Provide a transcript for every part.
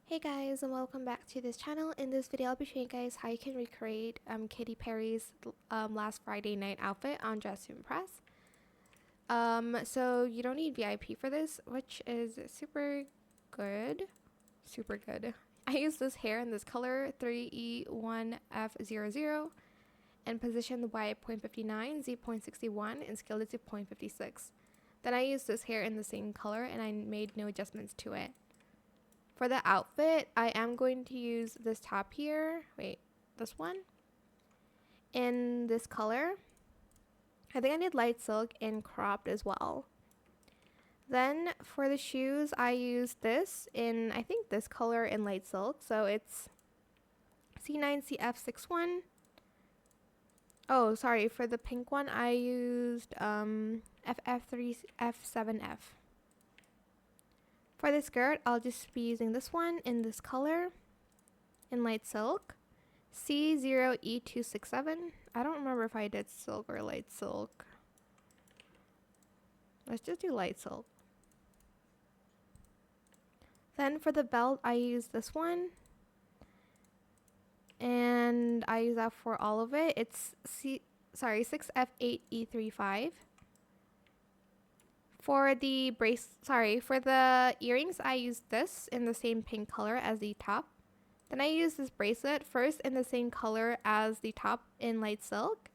Hey guys, and welcome back to this channel. In this video I'll be showing you guys how you can recreate Katy Perry's last Friday night outfit on Dress to Impress. So you don't need VIP for this, which is super good. I use this hair in this color 3E1F00 and positioned Y 0.59, Z 0.61 and scaled it to 0.56. Then I used this hair in the same color and I made no adjustments to it. For the outfit, I am going to use this top here. Wait, this one? In this color. I think I need light silk and cropped as well. Then for the shoes, I used this in, I think this color in light silk. So it's C9CF61. Oh, sorry. For the pink one, I used FF3F7F. For the skirt, I'll just be using this one in this color, in light silk, C0E267. I don't remember if I did silk or light silk. Let's just do light silk. Then for the belt, I use this one. And I use that for all of it. It's 6F8E35. For the for the earrings, I used this in the same pink color as the top. Then I used this bracelet first in the same color as the top in light silk.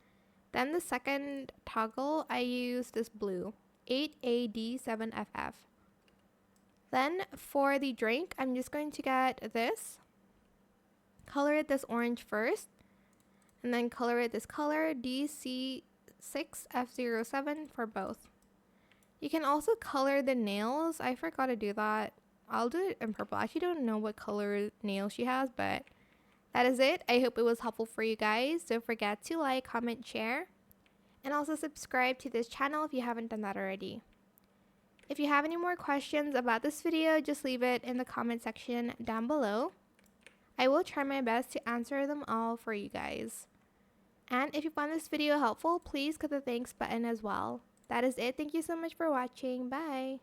Then the second toggle, I used this blue, 8AD7FF. Then for the drink, I'm just going to get this, color it this orange first, and then color it this color, DC6F07 for both. You can also color the nails. I forgot to do that. I'll do it in purple. I actually don't know what color nails she has, but that is it. I hope it was helpful for you guys. Don't forget to like, comment, share, and also subscribe to this channel if you haven't done that already. If you have any more questions about this video, just leave it in the comment section down below. I will try my best to answer them all for you guys. And if you found this video helpful, please click the thanks button as well. That is it. Thank you so much for watching. Bye.